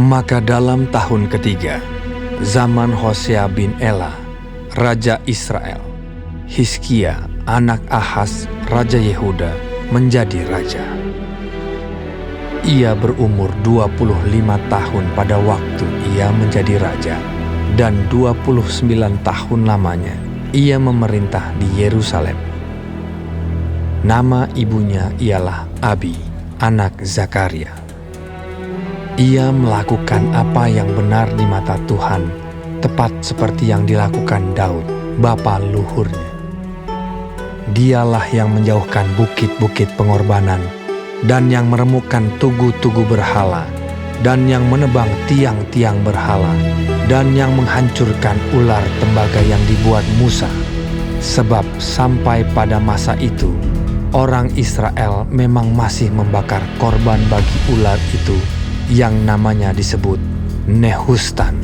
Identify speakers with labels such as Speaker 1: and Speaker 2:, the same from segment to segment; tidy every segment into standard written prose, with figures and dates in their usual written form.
Speaker 1: Maka dalam tahun ketiga, zaman Hosea bin Ela, Raja Israel, Hizkia, anak Ahaz, Raja Yehuda, menjadi raja. Ia berumur 25 tahun pada waktu ia menjadi raja, dan 29 tahun lamanya ia memerintah di Yerusalem. Nama ibunya ialah Abi, anak Zakaria. Ia melakukan apa yang benar di mata Tuhan, tepat seperti yang dilakukan Daud, bapa luhurnya. Dialah yang menjauhkan bukit-bukit pengorbanan, dan yang meremukkan tugu-tugu berhala, dan yang menebang tiang-tiang berhala, dan yang menghancurkan ular tembaga yang dibuat Musa. Sebab sampai pada masa itu, orang Israel memang masih membakar korban bagi ular itu yang namanya disebut Nehustan.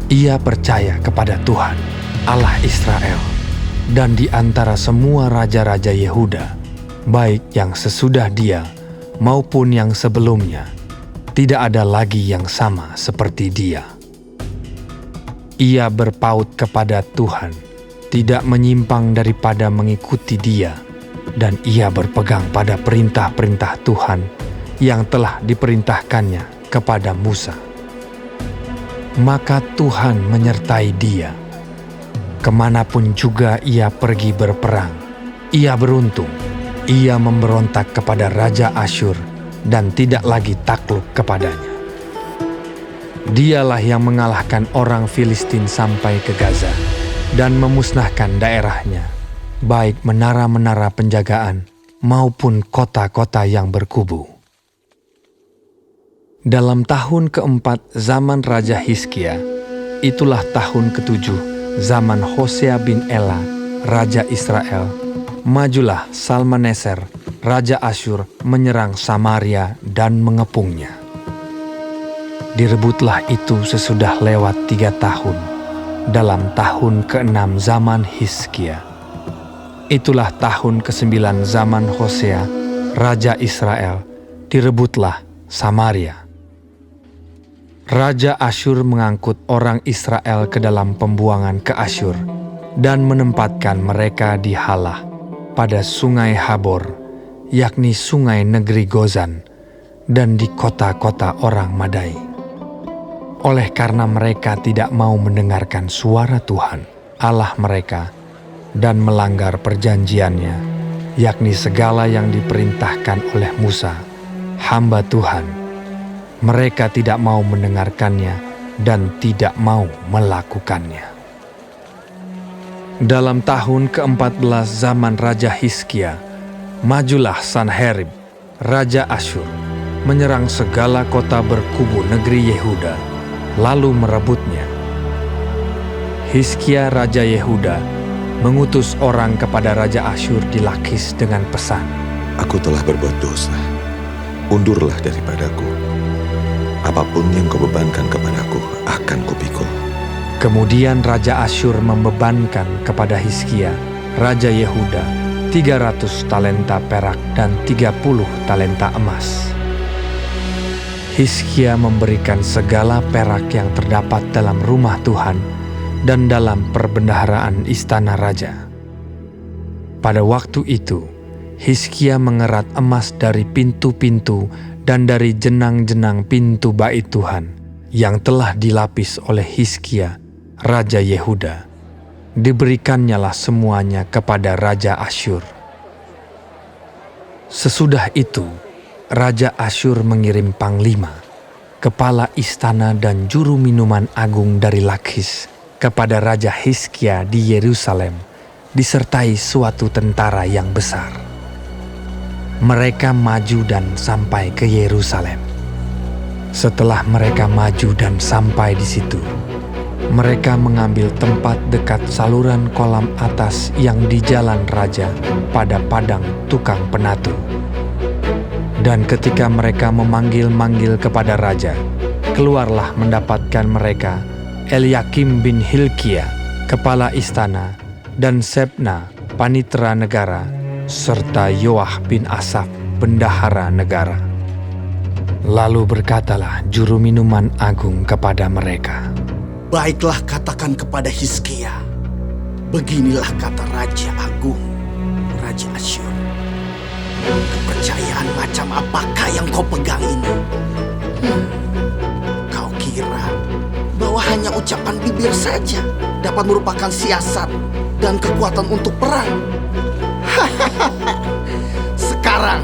Speaker 1: Ia percaya kepada Tuhan, Allah Israel, dan di antara semua raja-raja Yehuda, baik yang sesudah dia maupun yang sebelumnya, tidak ada lagi yang sama seperti dia. Ia berpaut kepada Tuhan, tidak menyimpang daripada mengikuti dia, dan ia berpegang pada perintah-perintah Tuhan yang telah diperintahkannya kepada Musa. Maka Tuhan menyertai dia. Kemanapun juga ia pergi berperang, ia beruntung. Ia memberontak kepada Raja Asyur dan tidak lagi takluk kepadanya. Dialah yang mengalahkan orang Filistin sampai ke Gaza dan memusnahkan daerahnya, baik menara-menara penjagaan maupun kota-kota yang berkubu. Dalam tahun keempat zaman Raja Hizkia, itulah tahun ketujuh zaman Hosea bin Ela, Raja Israel, majulah Salmaneser, Raja Asyur, menyerang Samaria dan mengepungnya. Direbutlah itu sesudah lewat 3 tahun, dalam tahun ke-6 zaman Hizkia. Itulah tahun ke-9 zaman Hosea, Raja Israel, direbutlah Samaria. Raja Asyur mengangkut orang Israel ke dalam pembuangan ke Asyur dan menempatkan mereka di Halah pada sungai Habor, yakni sungai negeri Gozan, dan di kota-kota orang Madai. Oleh karena mereka tidak mau mendengarkan suara Tuhan, Allah mereka, dan melanggar perjanjiannya, yakni segala yang diperintahkan oleh Musa, hamba Tuhan, mereka tidak mau mendengarkannya dan tidak mau melakukannya. Dalam tahun ke-14 zaman Raja Hizkia, majulah Sanherib, Raja Asyur, menyerang segala kota berkubu negeri Yehuda, lalu merebutnya. Hizkia Raja Yehuda mengutus orang kepada Raja Asyur di Lakis dengan pesan,
Speaker 2: "Aku telah berbuat dosa, undurlah daripadaku. Apapun yang kau bebankan kepadaku akan kupikul."
Speaker 1: Kemudian Raja Asyur membebankan kepada Hizkia, Raja Yehuda, 300 talenta perak dan 30 talenta emas. Hizkia memberikan segala perak yang terdapat dalam rumah Tuhan dan dalam perbendaharaan istana raja. Pada waktu itu, Hizkia mengerat emas dari pintu-pintu dan dari jenang-jenang pintu bait Tuhan yang telah dilapis oleh Hizkia, Raja Yehuda. Diberikannya semuanya kepada Raja Asyur. Sesudah itu, Raja Asyur mengirim panglima, kepala istana dan juru minuman agung dari Lakis kepada Raja Hizkia di Yerusalem, disertai suatu tentara yang besar. Mereka maju dan sampai ke Yerusalem. Setelah mereka maju dan sampai di situ, mereka mengambil tempat dekat saluran kolam atas yang di jalan raja pada padang tukang penatu. Dan ketika mereka memanggil-manggil kepada raja, keluarlah mendapatkan mereka Eliakim bin Hilkia, kepala istana, dan Sebna, panitera negara, serta Yoah bin Asaf, bendahara negara. Lalu berkatalah juru minuman agung kepada mereka,
Speaker 3: Baiklah, katakan kepada Hizkia, beginilah kata Raja Agung, Raja Asyur. Kepercayaan macam apakah yang kau pegang ini? Kau kira bahwa hanya ucapan bibir saja dapat merupakan siasat dan kekuatan untuk perang? Sekarang,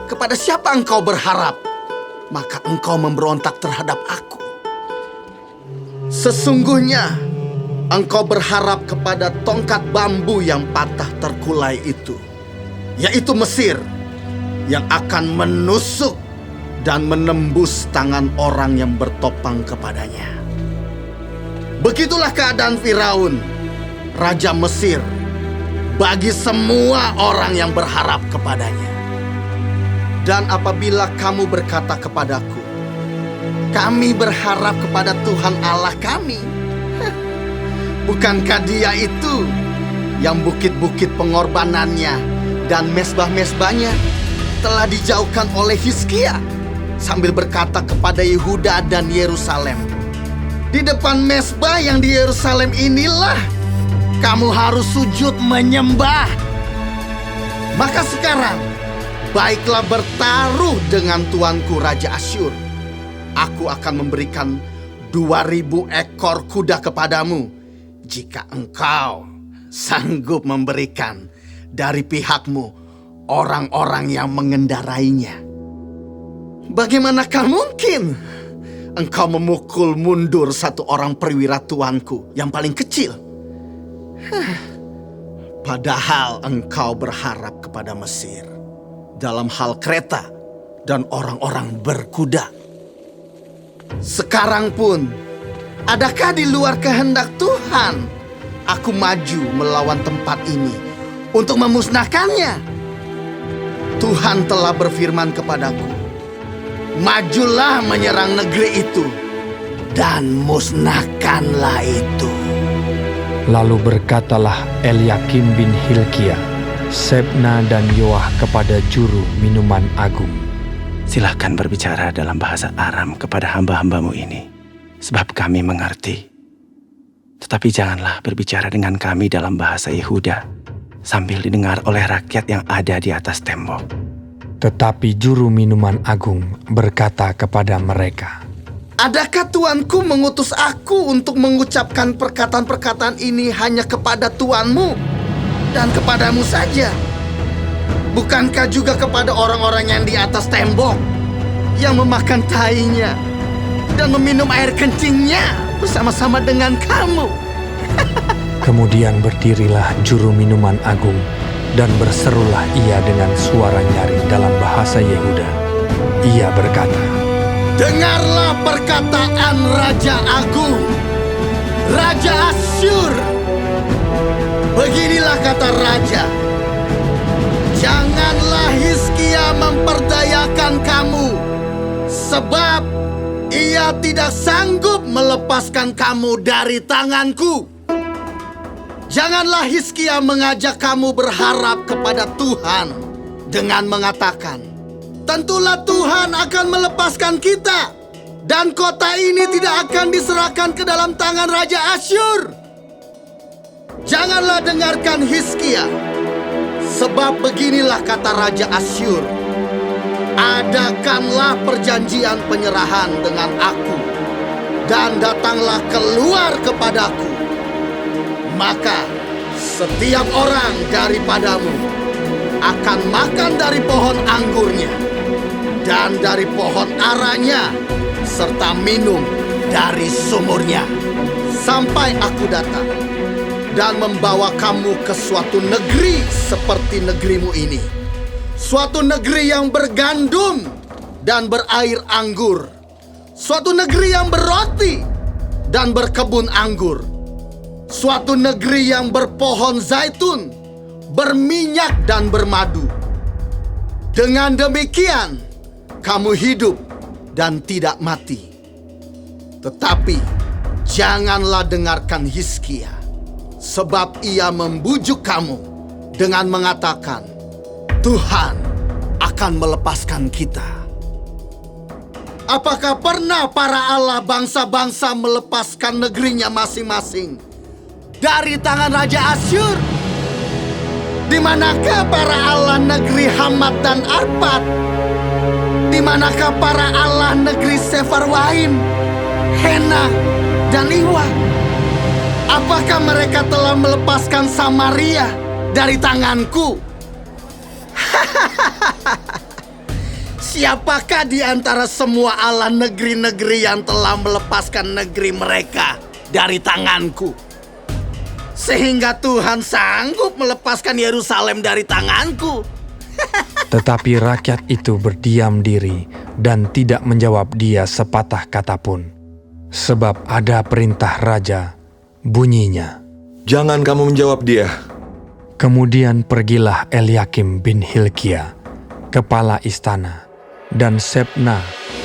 Speaker 3: kepada siapa engkau berharap? Maka engkau memberontak terhadap aku. Sesungguhnya, engkau berharap kepada tongkat bambu yang patah terkulai itu, yaitu Mesir, yang akan menusuk dan menembus tangan orang yang bertopang kepadanya. Begitulah keadaan Firaun, Raja Mesir, bagi semua orang yang berharap kepadanya. Dan apabila kamu berkata kepadaku, kami berharap kepada Tuhan Allah kami, bukankah Dia itu yang bukit-bukit pengorbanannya dan mesbah-mesbahnya telah dijauhkan oleh Hizkia, sambil berkata kepada Yehuda dan Yerusalem, di depan mesbah yang di Yerusalem inilah kamu harus sujud menyembah. Maka sekarang, baiklah bertaruh dengan tuanku Raja Asyur. Aku akan memberikan 2.000 ekor kuda kepadamu, jika engkau sanggup memberikan dari pihakmu orang-orang yang mengendarainya. Bagaimanakah mungkin engkau memukul mundur satu orang perwira tuanku yang paling kecil? Padahal engkau berharap kepada Mesir dalam hal kereta dan orang-orang berkuda. Sekarang pun, adakah di luar kehendak Tuhan aku maju melawan tempat ini untuk memusnahkannya? Tuhan telah berfirman kepadaku, majulah menyerang negeri itu dan musnahkanlah itu.
Speaker 1: Lalu berkatalah Eliakim bin Hilkia, Sebna dan Yoah kepada juru minuman agung,
Speaker 4: Silahkan berbicara dalam bahasa Aram kepada hamba-hambamu ini, sebab kami mengerti. Tetapi janganlah berbicara dengan kami dalam bahasa Yehuda, sambil didengar oleh rakyat yang ada di atas tembok.
Speaker 1: Tetapi juru minuman agung berkata kepada mereka,
Speaker 3: Adakah tuanku mengutus aku untuk mengucapkan perkataan-perkataan ini hanya kepada tuanmu dan kepadamu saja? Bukankah juga kepada orang-orang yang di atas tembok, yang memakan tainya dan meminum air kencingnya bersama-sama dengan kamu?
Speaker 1: Kemudian berdirilah juru minuman agung, dan berserulah ia dengan suara nyaring dalam bahasa Yehuda. Ia berkata,
Speaker 3: Dengarlah perkataan Raja Agung, Raja Asyur. Beginilah kata Raja, janganlah Hizkia memperdayakan kamu, sebab ia tidak sanggup melepaskan kamu dari tanganku. Janganlah Hizkia mengajak kamu berharap kepada Tuhan dengan mengatakan, tentulah Tuhan akan melepaskan kita, dan kota ini tidak akan diserahkan ke dalam tangan Raja Asyur. Janganlah dengarkan Hizkia, sebab beginilah kata Raja Asyur, adakanlah perjanjian penyerahan dengan aku, dan datanglah keluar kepadaku. Maka setiap orang daripadamu akan makan dari pohon anggurnya dan dari pohon aranya, serta minum dari sumurnya, sampai aku datang dan membawa kamu ke suatu negeri seperti negerimu ini, suatu negeri yang bergandum dan berair anggur, suatu negeri yang berroti dan berkebun anggur, suatu negeri yang berpohon zaitun, berminyak dan bermadu. Dengan demikian, kamu hidup dan tidak mati. Tetapi janganlah dengarkan Hizkia, sebab ia membujuk kamu dengan mengatakan, Tuhan akan melepaskan kita. Apakah pernah para Allah bangsa-bangsa melepaskan negerinya masing-masing dari tangan Raja Asyur? Di manakah para Allah negeri Hamat dan Arpad? Di manakah para Allah negeri Sefarwaim, Hena, dan Iwa? Apakah mereka telah melepaskan Samaria dari tanganku? Siapakah di antara semua Allah negeri-negeri yang telah melepaskan negeri mereka dari tanganku? Sehingga Tuhan sanggup melepaskan Yerusalem dari tanganku.
Speaker 1: Tetapi rakyat itu berdiam diri dan tidak menjawab dia sepatah kata pun. Sebab ada perintah raja, bunyinya,
Speaker 2: Jangan kamu menjawab dia.
Speaker 1: kemudian pergilah Eliakim bin Hilkia, kepala istana, dan Sebna,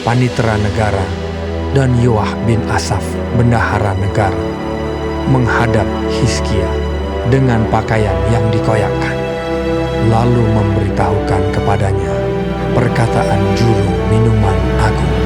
Speaker 1: panitera negara, dan Yoah bin Asaf, bendahara negara, menghadap Hizkia dengan pakaian yang dikoyakkan, lalu memberitahukan kepadanya perkataan juru minuman agung.